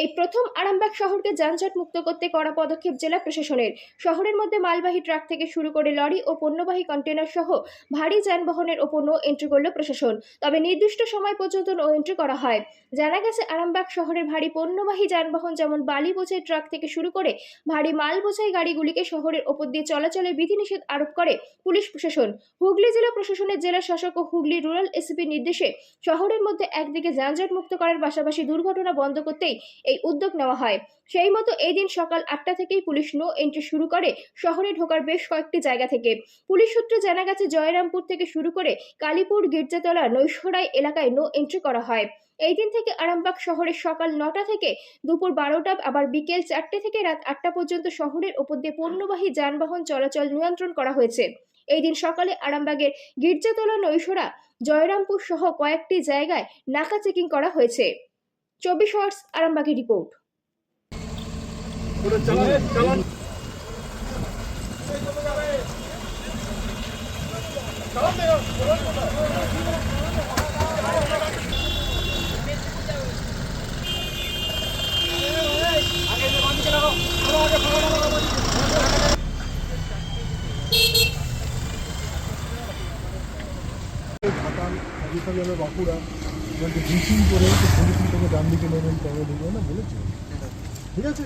এই প্রথম আরামবাগ শহরকে যানজট মুক্ত করতে কড়া পদক্ষেপ জেলা প্রশাসনের। শহরের মধ্যে মালবাহী ট্রাক থেকে শুরু করে লরি ও পণ্যবাহী কন্টেনার সহ ভারী যানবাহনের ওপর নো এন্ট্রি করল প্রশাসন। তবে নির্দিষ্ট সময় পর্যন্ত নো এন্ট্রি করা হয়। জানা গেছে, আরামবাগ শহরের ভারী পণ্যবাহী যানবাহন যেমন বালি বোঝাই ট্রাক থেকে শুরু করে ভারী মাল বোঝাই গাড়িগুলিকে শহরের ওপর দিয়ে চলাচলের বিধিনিষেধ আরোপ করে পুলিশ প্রশাসন। হুগলি জেলা প্রশাসনের জেলা শাসক ও হুগলি রুরাল এসিপির নির্দেশে শহরের মধ্যে একদিকে যানজট মুক্ত করার পাশাপাশি দুর্ঘটনা বন্ধ করতেই এই উদ্যোগ নেওয়া হয়। সেই মতো এই দিন সকাল 8টা থেকেই পুলিশ নো এন্ট্রি শুরু করে শহরে ঢোকার বেশ কয়েকটি জায়গা থেকে। পুলিশ সূত্রে জানা গেছে, জয়রামপুর থেকে শুরু করে কালীপুর, গির্জাতলা, নৈশরাই এলাকায় নো এন্ট্রি করা হয়। এই দিন থেকে আরামবাগ শহরে সকাল 9টা থেকে দুপুর 12টা, আবার বিকেল 4টে থেকে রাত 8টা পর্যন্ত শহরের ওপর দিয়ে পণ্যবাহী যানবাহন চলাচল নিয়ন্ত্রণ করা হয়েছে। এই দিন সকালে আরামবাগের গির্জাতলা, নৈশরা, জয়রামপুর সহ কয়েকটি জায়গায় নাকা চেকিং করা হয়েছে। 24 আওয়ার্স আরামবাগের রিপোর্ট। ঘাটাল হাজিরটা যাবে বাঁকুড়া, বলতে ব্রিফিং করে তো পুলিশিং থেকে ডান দিকে নেবেন, তবে ঢুকবে না বলেছে। ঠিক আছে,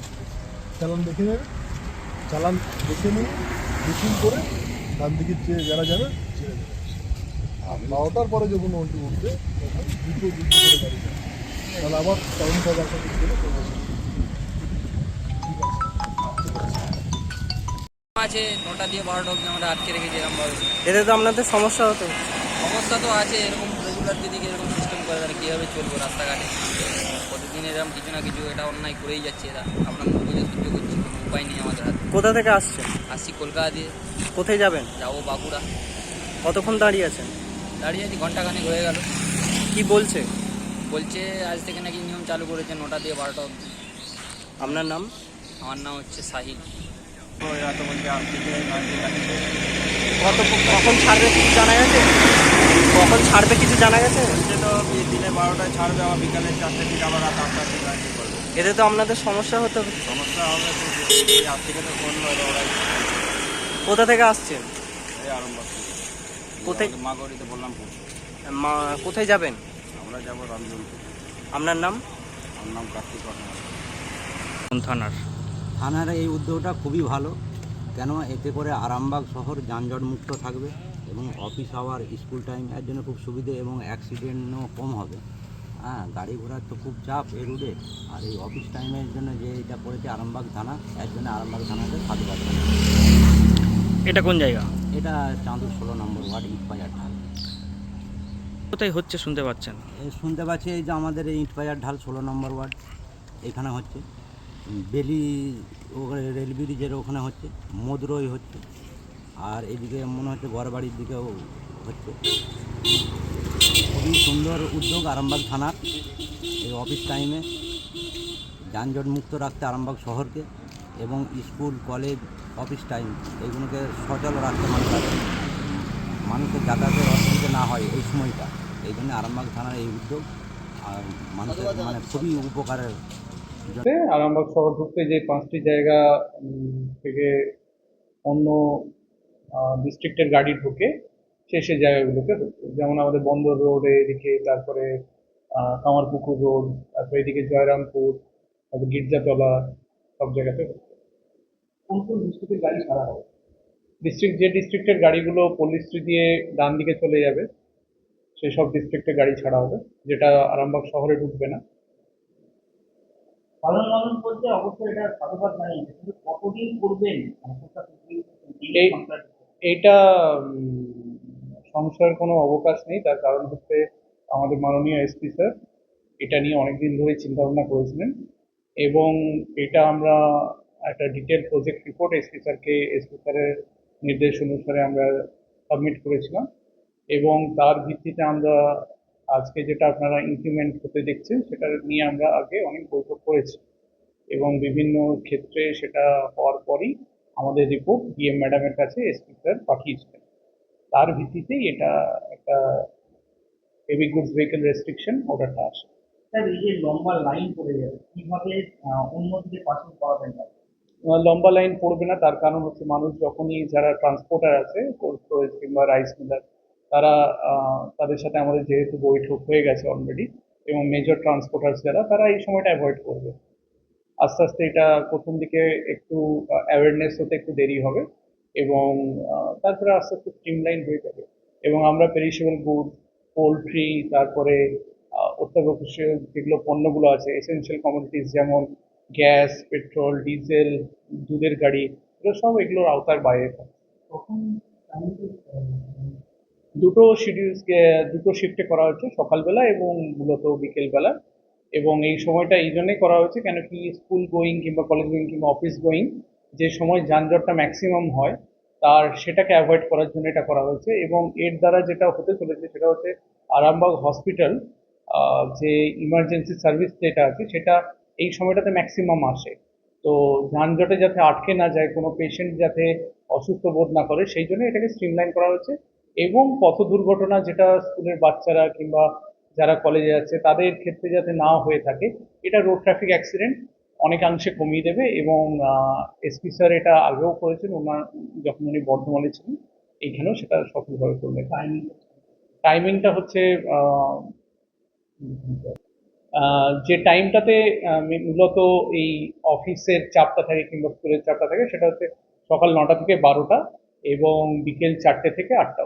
চালান দেখে নেবে, চালান দেখে নিয়ে ব্রিফিং করে ডান দিকে যারা যাবে ছেড়ে দেবে। আর 12টার পরে যখন উঠবে তখন দুটো করে গাড়ি যাবে, তাহলে আবার টাউনটা দেখা দিতে গেলে আছে 9টা দিয়ে 12টা অবধি আমরা আটকে রেখেছি এরকমভাবে। এতে তো আপনাদের সমস্যা হতো। সমস্যা তো আছে, এরকম রেগুলার যদি এরকম সিস্টেম করে তাহলে কীভাবে চলবো রাস্তাঘাটে? প্রতিদিন এরকম কিছু না কিছু এটা অন্যায় করেই যাচ্ছে এরা। আমরা বুঝে সহ্য করছি, কোনো উপায় নেই আমাদের হাতে। কোথা থেকে আসছেন? আসছি কলকাতা দিয়ে, কোথায় যাবেন? যাবো বাঁকুড়া। কতক্ষণ দাঁড়িয়ে আছেন? দাঁড়িয়ে আছি ঘন্টাখানেক হয়ে গেল। কি বলছে? বলছে আজ থেকে নাকি নিয়ম চালু করেছে 9টা দিয়ে 12টা অবধি। আপনার নাম? আমার নাম হচ্ছে সাহিল। কখন ছাড়বে কিছু জানা গেছে? কখন ছাড়বে কিছু জানা গেছে? তো দিনে 12টায় ছাড়বে, আবার বিকালে 4টে থেকে আবার রাত 8টার দিকে গাড়ি করবে। এতে তো আপনাদের সমস্যা হতো। সমস্যা হবে তো, আজ থেকে তো ফোন হলো ওরাই। কোথা থেকে আসছেন? এই আরম্ভ থেকে কোথায়? মাগরিতে বললাম কোথায় যাবেন? আমরা যাবো রামজনপুর। আপনার নাম? আমার নাম কার্তিক কর্মকার। কোন থানার? থানার এই উদ্যোগটা খুবই ভালো, কেন এতে করে আরামবাগ শহর যানজট মুক্ত থাকবে এবং অফিস আওয়ার, স্কুল টাইম এর জন্য খুব সুবিধে এবং অ্যাক্সিডেন্টও কম হবে। হ্যাঁ, গাড়ি ঘোড়ার তো খুব চাপ এই রুটে, আর এই অফিস টাইমের জন্য যে এটা করেছে আরামবাগ থানা, এর জন্য আরামবাগ থানাকে সাধুবাদ। এটা কোন জায়গা? এটা চাঁদুর 16 নম্বর ওয়ার্ড, ইটবাজার ঢাল। কোথায় হচ্ছে শুনতে পাচ্ছেন? এই শুনতে পাচ্ছি এই যে আমাদের এই ইটবাজার ঢাল 16 নম্বর ওয়ার্ড, এখানে হচ্ছে বেলি রেল ব্রিজের ওখানে হচ্ছে, মদুরই হচ্ছে, আর এদিকে মনে হচ্ছে বড়বাড়ির দিকেও হচ্ছে। খুবই সুন্দর উদ্যোগ আরামবাগ থানার, এই অফিস টাইমে যানজট মুক্ত রাখতে আরামবাগ শহরকে, এবং স্কুল, কলেজ, অফিস টাইম এইগুলোকে সচল রাখতে মানুষের যাতায়াতের অসুবিধা না হয় এই সময়টা। এই জন্য আরামবাগ থানার এই উদ্যোগ আর মানুষের খুবই উপকারের। আরামবাগ শহর ঢুকতে যে 5টি জায়গা থেকে অন্য ডিস্ট্রিক্টের গাড়ি ঢুকে সে জায়গাগুলোকে হচ্ছে, যেমন আমাদের বন্দর রোড এদিকে, তারপরে কামারপুকুর রোড, তারপরে এদিকে জয়রামপুর, তারপর গির্জাতলা, সব জায়গাতে হচ্ছে। কোন কোন ডিস্ট্রিক্টের গাড়ি ছাড়া হবে? যে ডিস্ট্রিক্টের গাড়িগুলো পল্লীশ্রী দিয়ে ডান দিকে চলে যাবে সেই সব ডিস্ট্রিক্টের গাড়ি ছাড়া হবে, যেটা আরামবাগ শহরে ঢুকবে না। সাধারণ মানুষ বলতে অবশ্যই এটা সাধুবাদ জানিয়ে, কিন্তু কতদিন করবেন এইটা সংশয়ের কোনো অবকাশ নেই। তার কারণ হচ্ছে আমাদের মাননীয় এসপি স্যার এটা নিয়ে অনেকদিন ধরে চিন্তা ভাবনা করেছিলেন, এবং এটা আমরা একটা ডিটেল প্রজেক্ট রিপোর্ট এসপি স্যারের নির্দেশ অনুসারে আমরা সাবমিট করেছিলাম, এবং তার ভিত্তিতে আমরা আজকে যেটা আপনারা ইমপ্লিমেন্ট হতে দেখছেন সেটা নিয়ে আমরা আগে অনেক বৈঠক করেছি, এবং বিভিন্ন ক্ষেত্রে সেটা হওয়ার পরই আমাদের রিপোর্ট ডিএম ম্যাডামের কাছে এসপি স্যার পাঠিয়েছিলেন। তার ভিত্তিতেই এটা একটা হেভি গুডস ভেহিকল রেস্ট্রিকশন অর্ডারটা আসে। স্যার এই যে লম্বা লাইন পড়ে যাবে কিভাবে অন্যদিকে পার্সেল করাবেন না? লম্বা লাইন পড়বে না, তার কারণ হচ্ছে মানুষ যখনই যারা ট্রান্সপোর্টার আছে কোল্ড স্টোরেজ কিংবা রাইস মিলার, তারা তাদের সাথে আমাদের যেহেতু বৈঠক হয়ে গেছে অলরেডি, এবং মেজর ট্রান্সপোর্টার্স যারা, তারা এই সময়টা অ্যাভয়েড করবে। আস্তে আস্তে এটা প্রথম দিকে একটু অ্যাওয়ারনেস হতে একটু দেরি হবে, এবং তারপরে আস্তে আস্তে স্ট্রিমলাইন হয়ে যাবে। এবং আমরা পেরিশেবল গুড, পোলট্রি, তারপরে অত্যাবশ্যকীয় যেগুলো পণ্যগুলো আছে, এসেনশিয়াল কমোডিটিস যেমন গ্যাস, পেট্রোল, ডিজেল, দুধের গাড়ি, এগুলো সব এগুলোর আওতার বাইরে থাকে। তখন দুটো শিফটে করা হচ্ছে, সকালবেলা এবং মূলত বিকেলবেলা। এবং এই সময়টা এই জন্যই করা হয়েছে কেন কি স্কুল গোয়িং কিংবা কলেজ গোয়িং কিংবা অফিস গোয়িং যে সময় যানজটটা ম্যাক্সিমাম হয়, সেটাকে অ্যাভয়েড করার জন্য এটা করা হয়েছে। এবং এর দ্বারা যেটা হতে চলেছে সেটা হচ্ছে আরামবাগ হসপিটাল, যে ইমার্জেন্সি সার্ভিস যেটা আছে সেটা এই সময়টাতে ম্যাক্সিমাম আসে। তো যানজটে যাতে আটকে না যায়, কোনো পেশেন্ট যাতে অসুস্থ বোধ না করে, সেই জন্য এটাকে স্ট্রিমলাইন করা হয়েছে। এবং পথ দুর্ঘটনা যেটা স্কুলের বাচ্চারা কিংবা যারা কলেজে যাচ্ছে তাদের ক্ষেত্রে যাতে না হয়ে থাকে, এটা রোড ট্রাফিক অ্যাক্সিডেন্ট অনেকাংশে কমিয়ে দেবে। এবং এসপি স্যার এটা আগেও করেছেন, ওনার যখন উনি বর্ধমানে ছিলেন, এইখানেও সেটা সফলভাবে করবেন। টাইমিংটা হচ্ছে যে টাইমটাতে মূলত এই অফিসের চাপটা থাকে কিংবা স্কুলের চাপটা থাকে, সেটা হচ্ছে সকাল 9টা থেকে 12টা এবং বিকেল 4টে থেকে 8টা।